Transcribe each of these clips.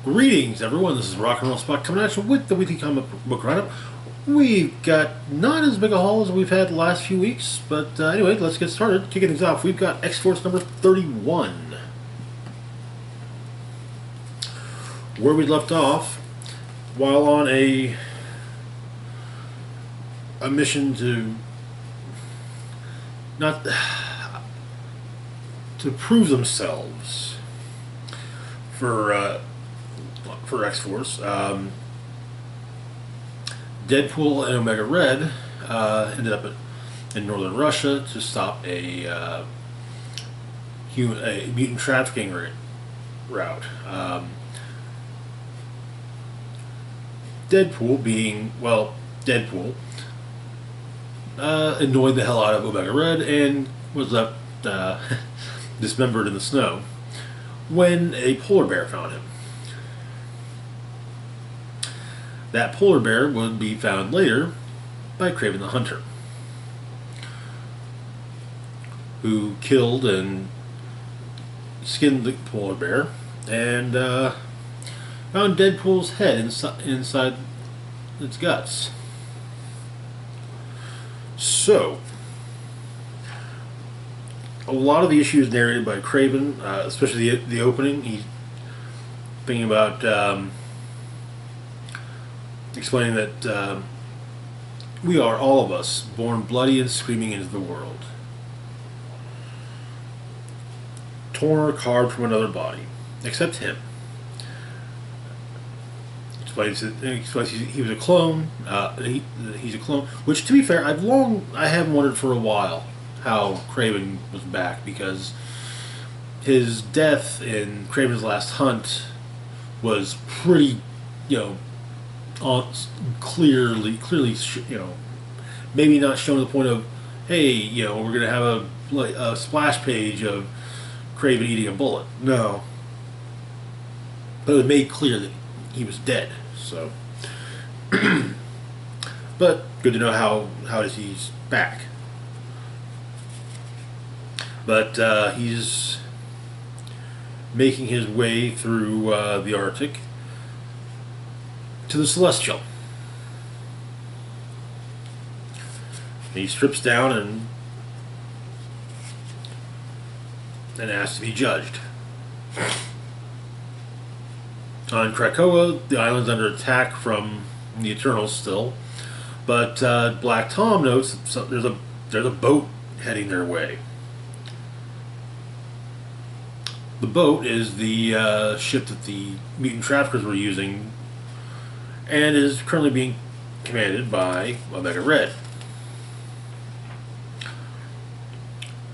Greetings, everyone. This is Rock and Roll Spot coming at you with the weekly comic book write-up. We've got not as big a haul as we've had the last few weeks, but anyway, let's get started. Kicking things off, we've got X-Force number 31. Where we left off, while on a mission to not to prove themselves for X-Force. Deadpool and Omega Red ended up in northern Russia to stop a mutant trafficking route. Deadpool being, well, Deadpool, annoyed the hell out of Omega Red and was left dismembered in the snow when a polar bear found him. That polar bear would be found later by Kraven the Hunter, who killed and skinned the polar bear and found Deadpool's head inside its guts. So, a lot of the issues narrated by Kraven, especially the opening, he's thinking about explaining that we are, all of us, born bloody and screaming into the world, torn or carved from another body, except him. Explains he was a clone. He's a clone. Which, to be fair, I have wondered for a while how Kraven was back, because his death in Kraven's Last Hunt was pretty, clearly, maybe not shown to the point of, hey, we're gonna have a splash page of Kraven eating a bullet. No, but it was made clear that he was dead. So, but good to know how he's back. But he's making his way through the Arctic to the Celestial. And he strips down and asks to be judged. On Krakoa, the island's under attack from the Eternals still, but Black Tom notes that there's a boat heading their way. The boat is the ship that the mutant traffickers were using, and is currently being commanded by Omega Red.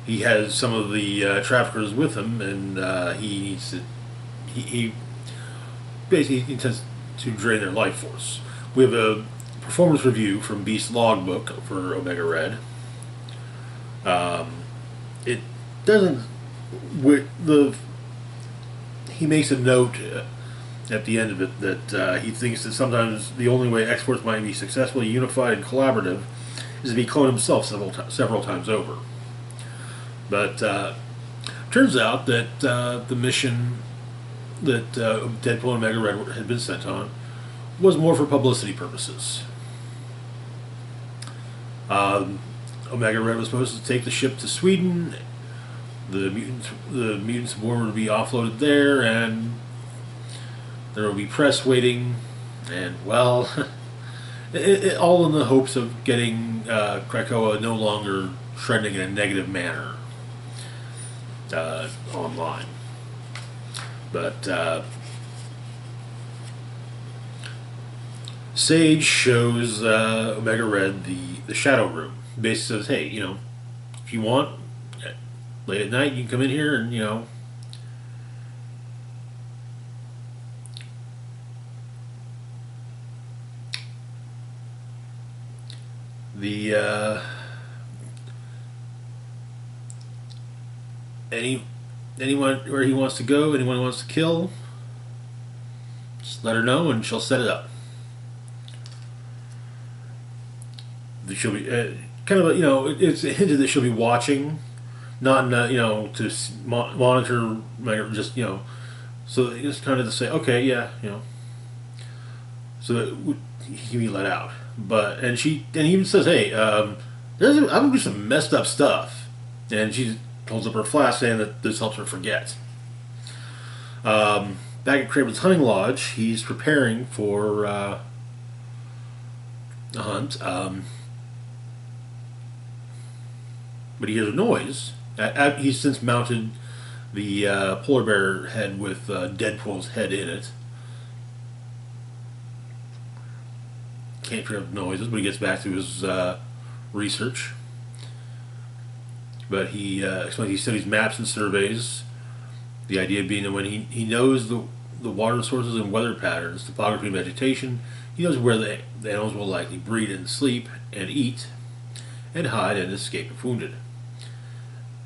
He has some of the traffickers with him, and he basically intends to drain their life force. We have a performance review from Beast's logbook for Omega Red. It doesn't. He makes a note at the end of it that he thinks that sometimes the only way X-Force might be successfully unified and collaborative is to be cloned himself several times over. But turns out that the mission that Deadpool and Omega Red had been sent on was more for publicity purposes. Omega Red was supposed to take the ship to Sweden. The mutants of war would be offloaded there, and there will be press waiting, and, well, all in the hopes of getting Krakoa no longer trending in a negative manner online. But Sage shows Omega Red the Shadow Room. Basically says, hey, if you want, late at night, you can come in here and, anyone where he wants to go, anyone he wants to kill, just let her know and she'll set it up. She'll be kind of it's hinted that she'll be watching, not to monitor, just So it's kind of to say, okay, yeah, so that he can be let out. And he even says, hey, I'm gonna do some messed up stuff, and she holds up her flask saying that this helps her forget. Back at Craven's hunting lodge, he's preparing for a hunt, but he hears a noise. He's since mounted the polar bear head with Deadpool's head in it. Can't figure out the noises, but he gets back to his research. But he explains he studies maps and surveys. The idea being that when he knows the water sources and weather patterns, topography and vegetation, he knows where the animals will likely breed and sleep and eat and hide and escape if wounded.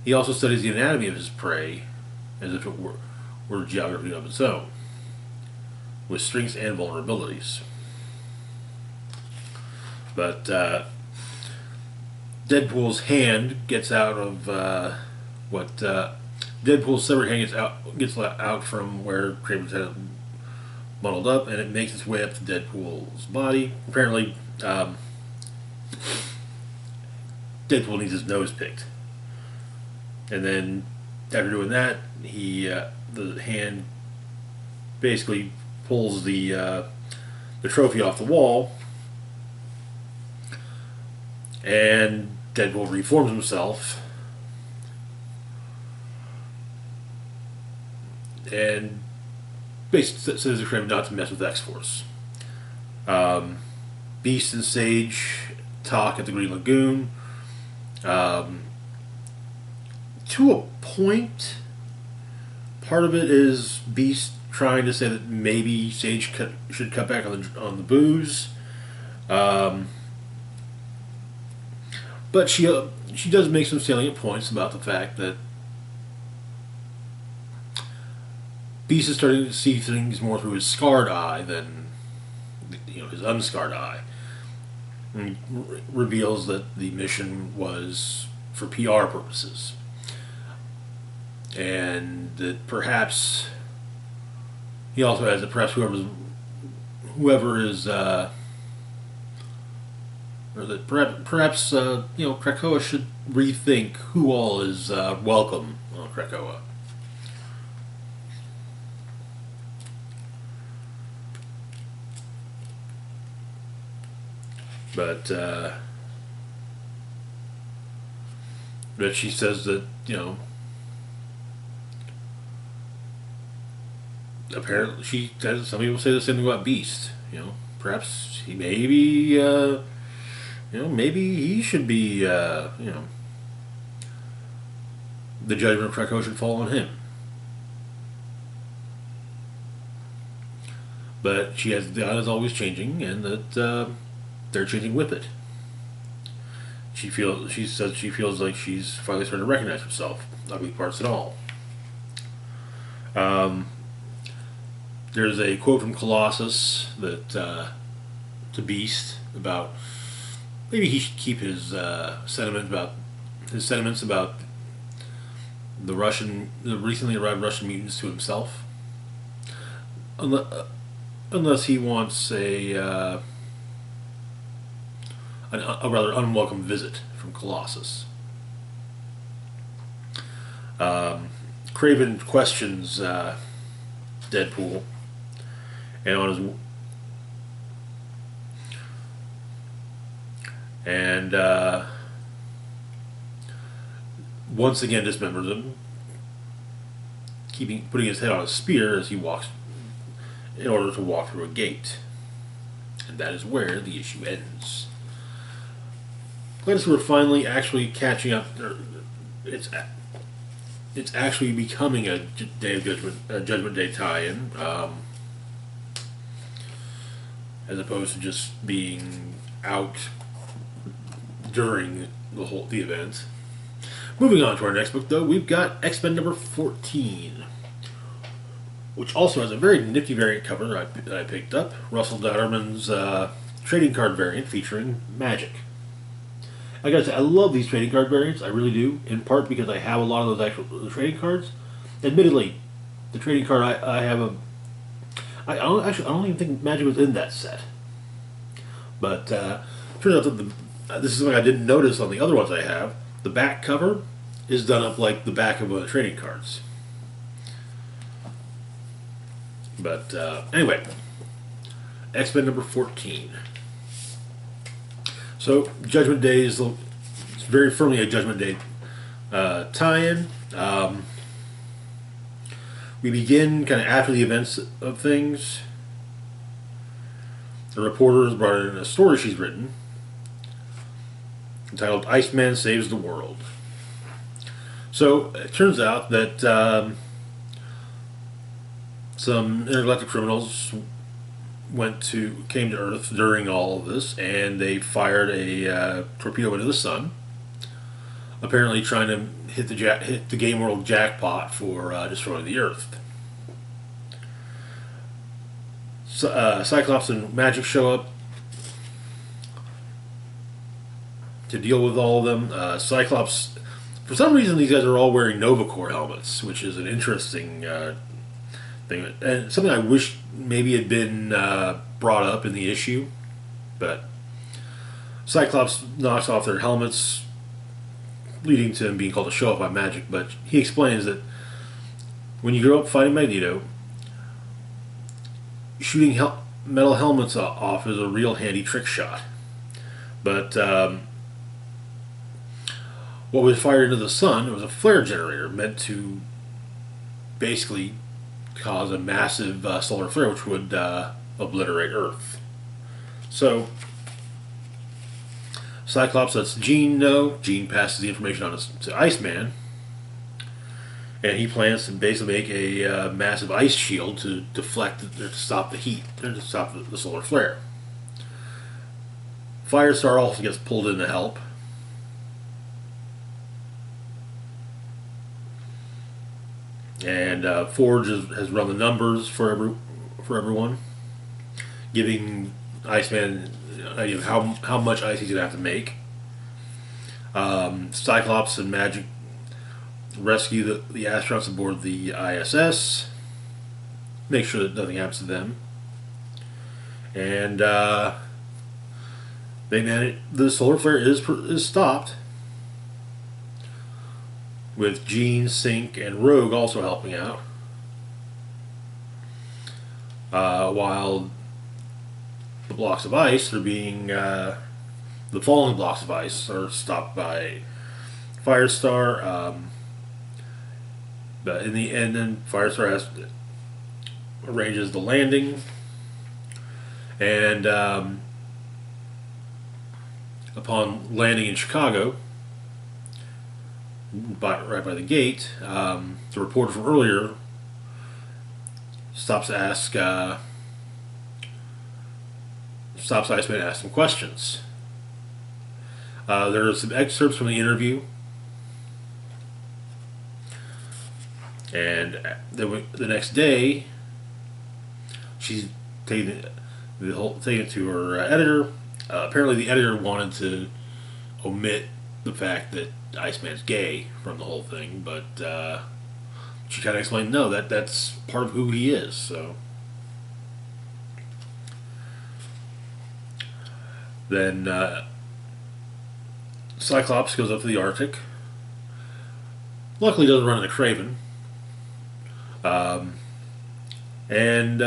He also studies the anatomy of his prey as if it were geography of its own, with strengths and vulnerabilities. But Deadpool's hand gets out of Deadpool's severed hand gets out from where Kraven's had it bundled up, and it makes its way up to Deadpool's body. Apparently, Deadpool needs his nose picked, and then after doing that, the hand basically pulls the trophy off the wall. And Deadpool reforms himself and basically says to Kraven not to mess with X-Force. Beast and Sage talk at the Green Lagoon. To a point, part of it is Beast trying to say that maybe Sage should cut back on the booze. But she does make some salient points about the fact that Beast is starting to see things more through his scarred eye than his unscarred eye. And reveals that the mission was for PR purposes, and that perhaps he also has that perhaps whoever is. Or that perhaps Krakoa should rethink who all is welcome on Krakoa. But she says that apparently she says some people say the same thing about Beast. Perhaps he maybe. Maybe he should be, the judgment of Krakoa should fall on him. But she has the eye is always changing, and that they're changing with it. She says she feels like she's finally starting to recognize herself, ugly parts and all. There's a quote from Colossus that to Beast about. Maybe he should keep his sentiments about the recently arrived Russian mutants to himself, unless he wants a rather unwelcome visit from Colossus. Kraven questions Deadpool, and on his. And once again dismembers him, putting his head on a spear as he walks in order to walk through a gate. And that is where the issue ends. Glad we're finally actually catching up. It's actually becoming a Day of Judgment Day tie-in, as opposed to just being out during the event. Moving on to our next book, though, we've got X-Men number 14, which also has a very nifty variant cover that I picked up. Russell Dodderman's trading card variant featuring magic. I gotta say, I love these trading card variants. I really do. In part because I have a lot of those actual trading cards. Admittedly, the trading card I have a. I don't even think Magic was in that set. But turns out that this is something I didn't notice on the other ones I have. The back cover is done up like the back of one of the trading cards. But anyway, X-Men number 14. So Judgment Day is very firmly a Judgment Day tie-in. We begin kind of after the events of things. The reporter has brought in a story she's written entitled Iceman Saves the World. So it turns out that some intergalactic criminals came to Earth during all of this, and they fired a torpedo into the sun, apparently trying to hit the game world jackpot for destroying the Earth. Cyclops and Magic show up to deal with all of them. Cyclops, for some reason, these guys are all wearing Nova Corps helmets, which is an interesting thing, and something I wish maybe had been brought up in the issue. But Cyclops knocks off their helmets, leading to him being called a show-off by Magic. But he explains that when you grow up fighting Magneto, shooting metal helmets off is a real handy trick shot. But what was fired into the sun was a flare generator meant to basically cause a massive solar flare which would obliterate Earth. So Cyclops lets Jean know. Jean passes the information on to Iceman, and he plans to basically make a massive ice shield to deflect, to stop the heat, to stop the solar flare. Firestar also gets pulled in to help. And Forge has run the numbers for everyone, giving Iceman an idea of how much ice he's going to have to make. Cyclops and Magic rescue the astronauts aboard the ISS, make sure that nothing happens to them, and they manage. The solar flare is stopped, with Jean, Sync, and Rogue also helping out, while the blocks of ice are being the falling blocks of ice are stopped by Firestar. But in the end, then Firestar arranges the landing, and upon landing in Chicago, right by the gate, the reporter from earlier stops Iceman to ask some questions. There are some excerpts from the interview. And the next day, she's taking it to her editor. Apparently, the editor wanted to omit the fact that Iceman's gay from the whole thing, but she kind of explained, no, that's part of who he is. So then Cyclops goes up to the Arctic. Luckily, doesn't run into Kraven. And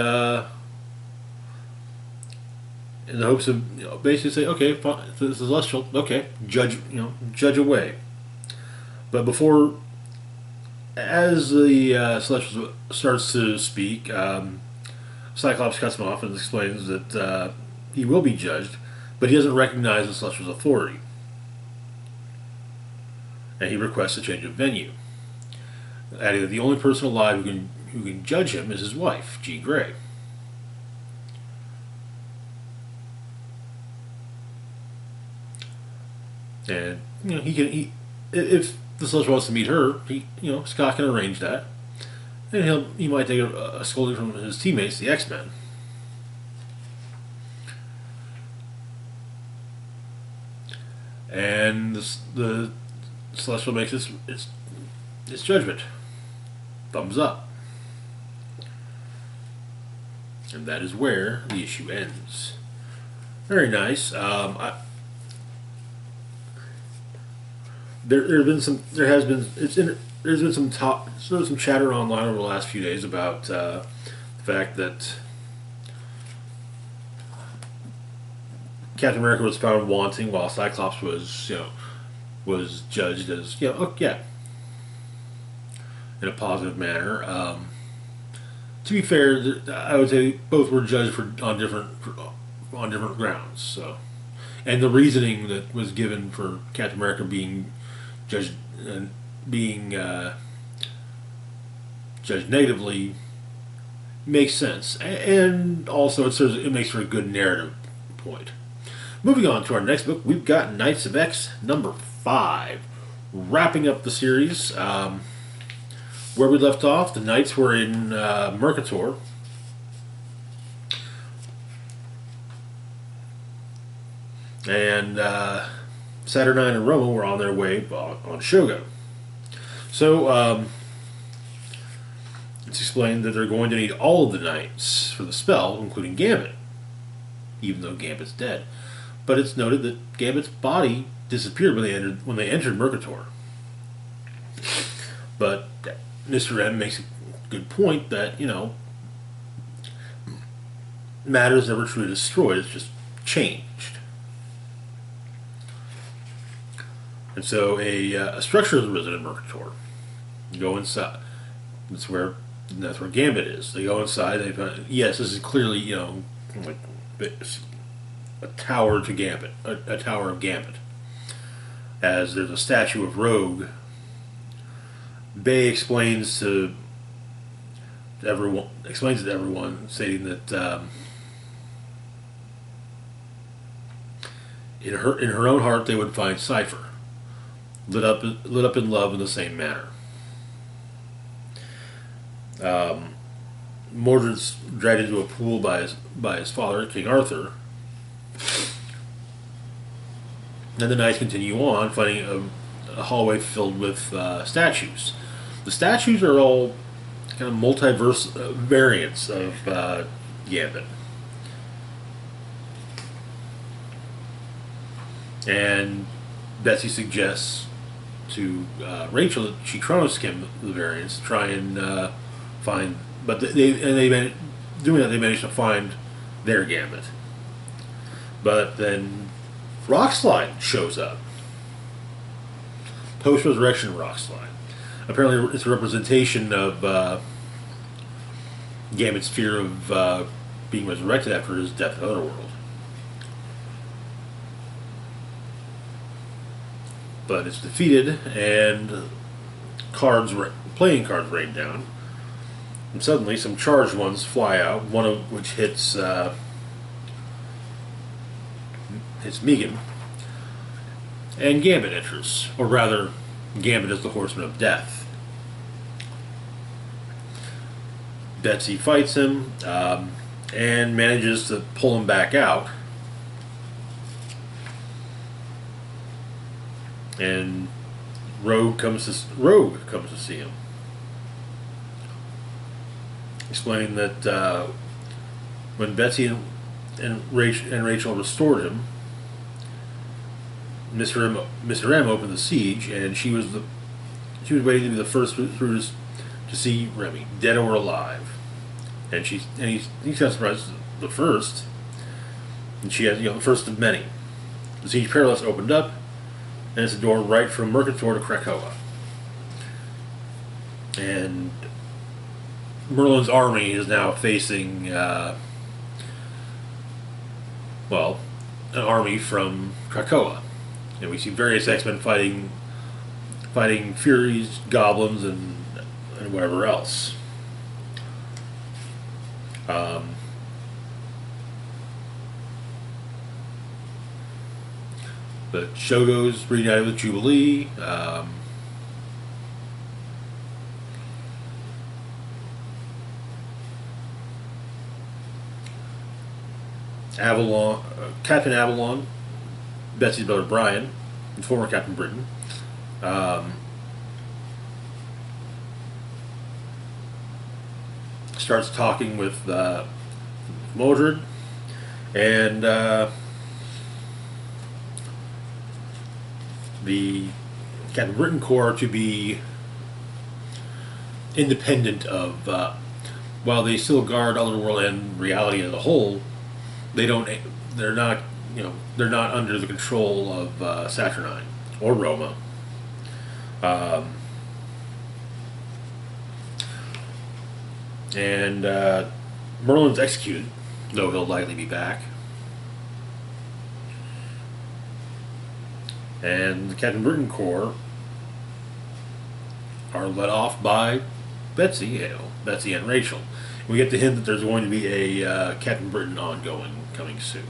in the hopes of basically say, okay, fine, this is celestial, okay, judge away. But as the celestial starts to speak, Cyclops cuts him off and explains that he will be judged, but he doesn't recognize the celestial's authority, and he requests a change of venue, adding that the only person alive who can judge him is his wife, Jean Grey. And if the Celestial wants to meet her, Scott can arrange that, and he might take a scolding from his teammates, the X-Men. And the Celestial makes its judgment. Thumbs up. And that is where the issue ends. Very nice. There's been some chatter online over the last few days about the fact that Captain America was found wanting, while Cyclops was judged as yeah, in a positive manner. To be fair, I would say both were judged on different grounds. So, and the reasoning that was given for Captain America being judged being judged negatively makes sense, and also it makes for a good narrative point. Moving on to our next book, we've got Knights of X #5, wrapping up the series. Where we left off, the Knights were in Mercator. And Saturnine and Roma were on their way on Shogo. So it's explained that they're going to need all of the Knights for the spell, including Gambit, even though Gambit's dead. But it's noted that Gambit's body disappeared when they entered Mercator. But Mr. M makes a good point that, matter's never truly destroyed, it's just changed. And so a structure has arisen in Mercator. You go inside. That's where Gambit is. They go inside. They find, yes, this is clearly like a tower to Gambit, a tower of Gambit. As there's a statue of Rogue. Bay explains it to everyone, stating that in her own heart they would find Cypher, lit up in love in the same manner. Mordred's dragged into a pool by his father, King Arthur, and the knights continue on, finding a hallway filled with statues. The statues are all kind of multiverse variants of Gambit. And Betsy suggests to Rachel that she chronoskim the variants, try and find. But they managed to find their Gambit. But then Rockslide shows up. Post-resurrection Rockslide. Apparently, it's a representation of Gambit's fear of being resurrected after his death in Otherworld. But it's defeated, and playing cards rain down. And suddenly, some charged ones fly out. One of which hits Megan. And Gambit enters, or rather, Gambit is the Horseman of Death. Betsy fights him and manages to pull him back out. And Rogue comes to see him, explaining that when Betsy and Rachel restored him, Mr. M opened the siege, and she was waiting to be the first through to see Remy, dead or alive. And he's kind of surprised, the first. And she has, the first of many. The siege perilous opened up, and it's a door right from Mercator to Krakoa. And Merlin's army is now facing, an army from Krakoa. And we see various X-Men fighting Furies, Goblins, and whatever else. But Shogo's reunited with Jubilee. Captain Avalon, Betsy's brother Brian, and former Captain Britain. Starts talking with Mordred, and the Captain Britain Corps to be independent of, while they still guard Otherworld and reality as a whole, they don't. They're not. They're not under the control of Saturnine or Roma. And Merlin's executed, though he'll likely be back. And the Captain Britain Corps are led off by Betsy and Rachel. We get the hint that there's going to be a Captain Britain ongoing coming soon,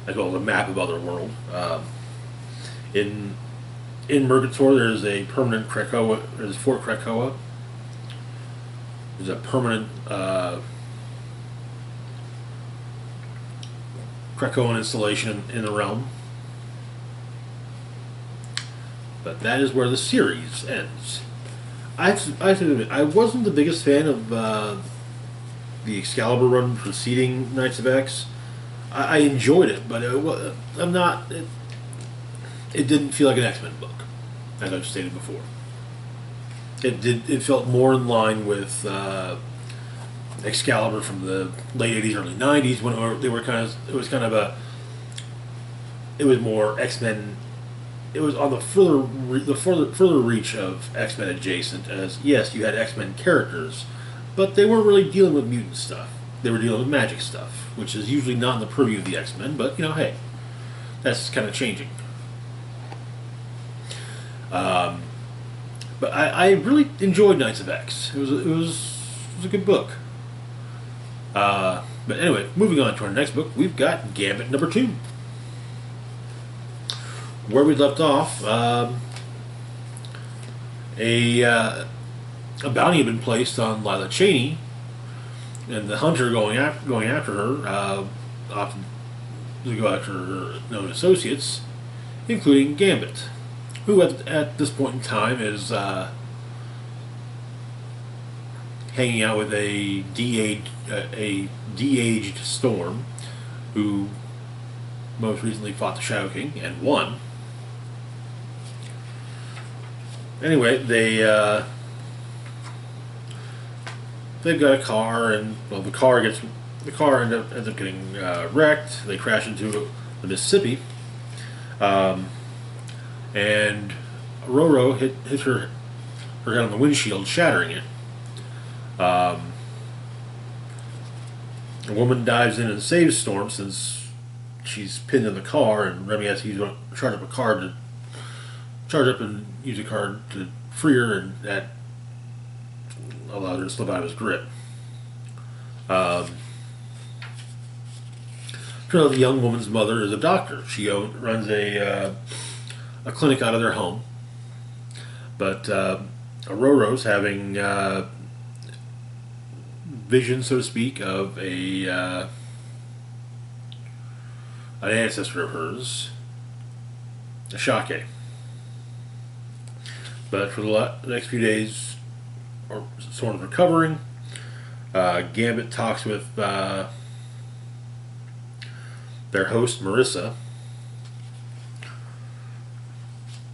as well as a map of Otherworld. In Murgatroyd, there's a permanent Krakoa. There's Fort Krakoa. There's a permanent Krakoan installation in the realm. But that is where the series ends. I have to admit, I wasn't the biggest fan of the Excalibur run preceding Knights of X. I enjoyed it, but I'm not. It didn't feel like an X-Men book, as I've stated before. It felt more in line with Excalibur from the late '80s, early '90s, when they were it was more X-Men. It was on the further reach of X-Men adjacent, as yes, you had X-Men characters, but they weren't really dealing with mutant stuff. They were dealing with magic stuff, which is usually not in the purview of the X-Men, but hey, that's kind of changing. But I really enjoyed Knights of X. It was a good book. But anyway, moving on to our next book, we've got Gambit number 2. Where we left off, a bounty had been placed on Lila Cheney, and the hunter going after her opted to go after her known associates, including Gambit, who at this point in time is hanging out with a de-aged Storm, who most recently fought the Shadow King and won. Anyway, they've got a car, and the car ends up getting wrecked. They crash into the Mississippi, and Roro hits her head on the windshield, shattering it. A woman dives in and saves Storm, since she's pinned in the car, and Remy has to charge up and use a card to free her, and that allowed her to slip out of his grip. Turns out the young woman's mother is a doctor. She runs a clinic out of their home, but Aurora's having vision, so to speak, of an ancestor of hers, a Shake. But for the next few days, or sort of recovering, Gambit talks with their host Marissa.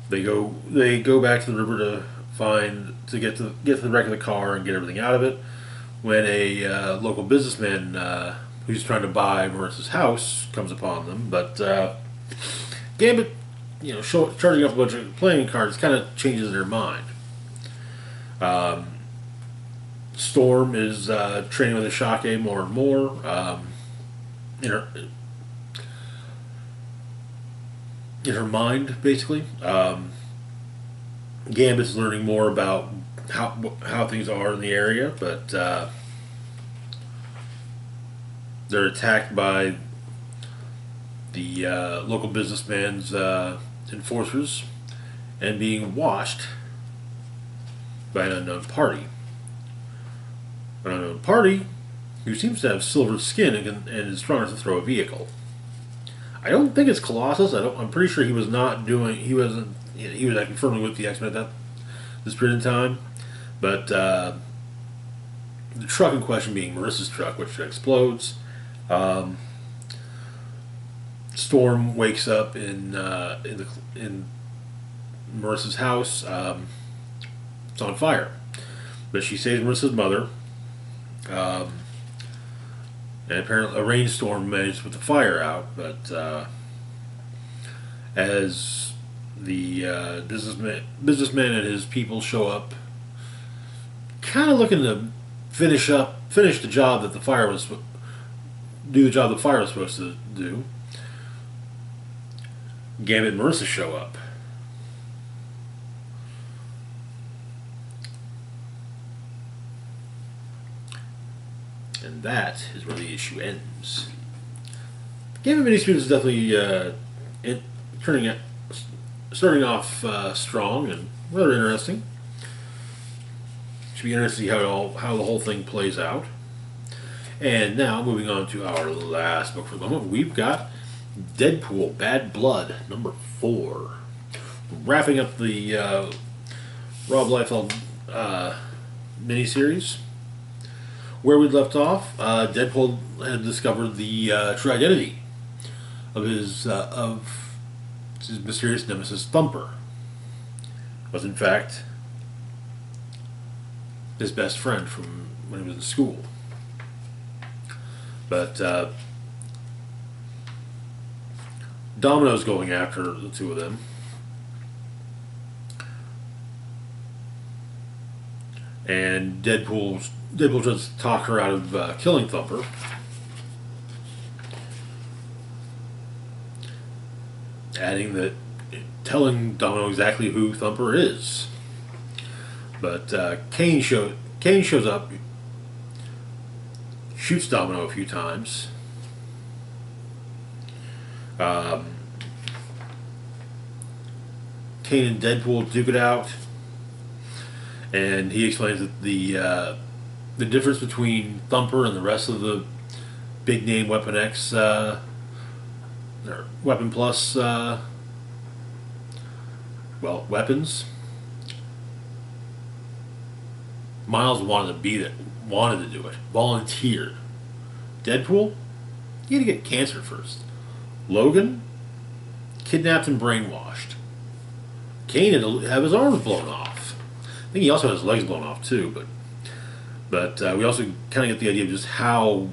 They go back to the river to get to the wreck of the car and get everything out of it, when a local businessman who's trying to buy Marissa's house comes upon them. But Gambit, charging up a bunch of playing cards kind of changes their mind. Storm is training with the Shake more and more. In her mind, basically. Gambit's learning more about how things are in the area, but they're attacked by the local businessman's enforcers and being washed by an unknown party. An unknown party who seems to have silver skin and is strong enough to throw a vehicle. I don't think it's Colossus. I'm pretty sure he was not doing. He wasn't. He was acting firmly with the X-Men at this period in time. But the truck in question being Marissa's truck, which explodes, Um, Storm wakes up in Marissa's house. It's on fire, but she saves Marissa's mother. Um, and apparently, a rainstorm managed to put the fire out. But as the businessman and his people show up, kind of looking to finish the job that the fire was do the job the fire was supposed to do. Gambit and Marissa show up. And that is where the issue ends. Gambit miniseries is definitely turning out, starting off strong and rather interesting. Should be interesting to see how the whole thing plays out. And now, moving on to our last book for the moment, we've got Deadpool, Bad Blood, number 4. Wrapping up the Rob Liefeld miniseries. Where we left off, Deadpool had discovered the true identity of his mysterious nemesis Thumper. It was in fact his best friend from when he was in school. But Domino's going after the two of them. And Deadpool tries to talk her out of killing Thumper. Telling Domino exactly who Thumper is. But Kane shows up, shoots Domino a few times. Kane and Deadpool duke it out, and he explains that the difference between Thumper and the rest of the big name Weapon X or Weapon Plus weapons. Miles wanted to do it, volunteered. Deadpool, he had to get cancer first. Logan, kidnapped and brainwashed. Kane had to have his arms blown off. I think he also had his legs blown off too. But we also kind of get the idea of just how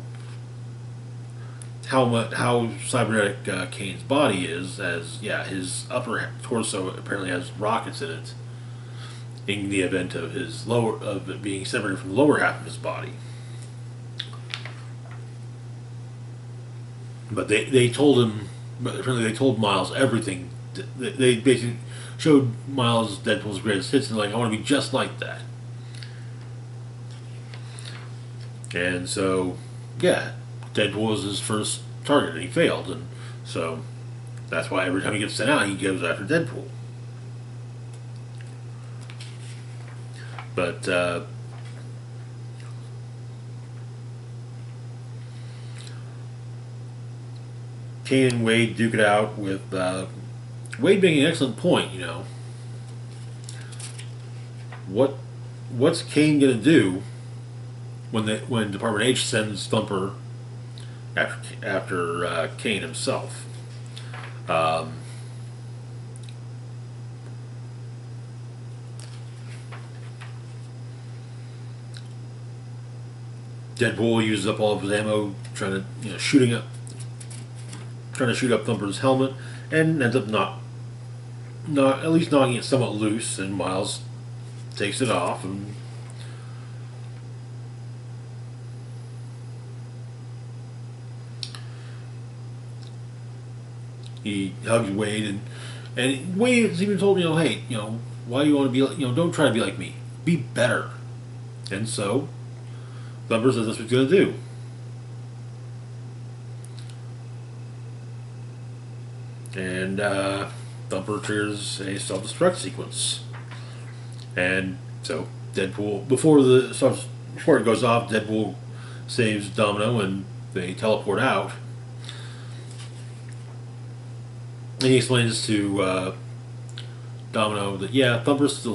cybernetic Kane's body is. His upper torso apparently has rockets in it. In the event of it being separated from the lower half of his body. But they told him. But apparently they told Miles everything. They basically showed Miles Deadpool's greatest hits and like, I want to be just like that. And so, Deadpool was his first target and he failed, and so that's why every time he gets sent out, he goes after Deadpool. But Kane and Wade duke it out with Wade making an excellent point. What's Kane gonna do when Department H sends Thumper after Kane himself? Deadpool uses up all of his ammo trying to shoot up Thumper's helmet, and ends up not at least knocking it somewhat loose. And Miles takes it off, and he hugs Wade, and Wade is even told, hey, why do you want to be like, don't try to be like me, be better. And so Thumper says that's what he's going to do. And Thumper triggers a self-destruct sequence. And so Deadpool, before it goes off, Deadpool saves Domino and they teleport out. And he explains to Domino that Thumper's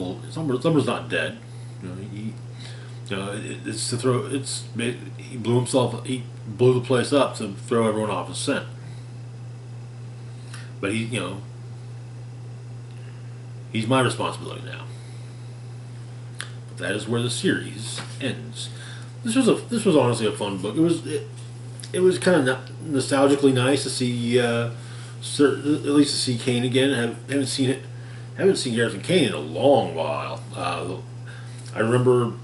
not dead. It's to throw. he blew himself. He blew the place up to throw everyone off his scent. But he's my responsibility now. But that is where the series ends. This was honestly a fun book. It was kind of nostalgically nice to see at least to see Kane again. Haven't seen Garrison Kane in a long while. I remember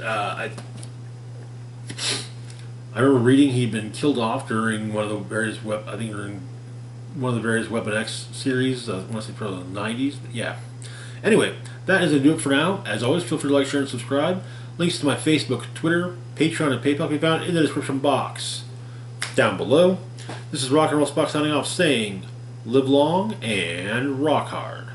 I remember reading he'd been killed off during one of the various during one of the various Weapon X series. I want to say probably the 90s. But yeah. Anyway, that is going to do it for now. As always, feel free to like, share, and subscribe. Links to my Facebook, Twitter, Patreon, and PayPal can be found in the description box down below. This is Rock and Roll Spock signing off, saying, live long and rock hard.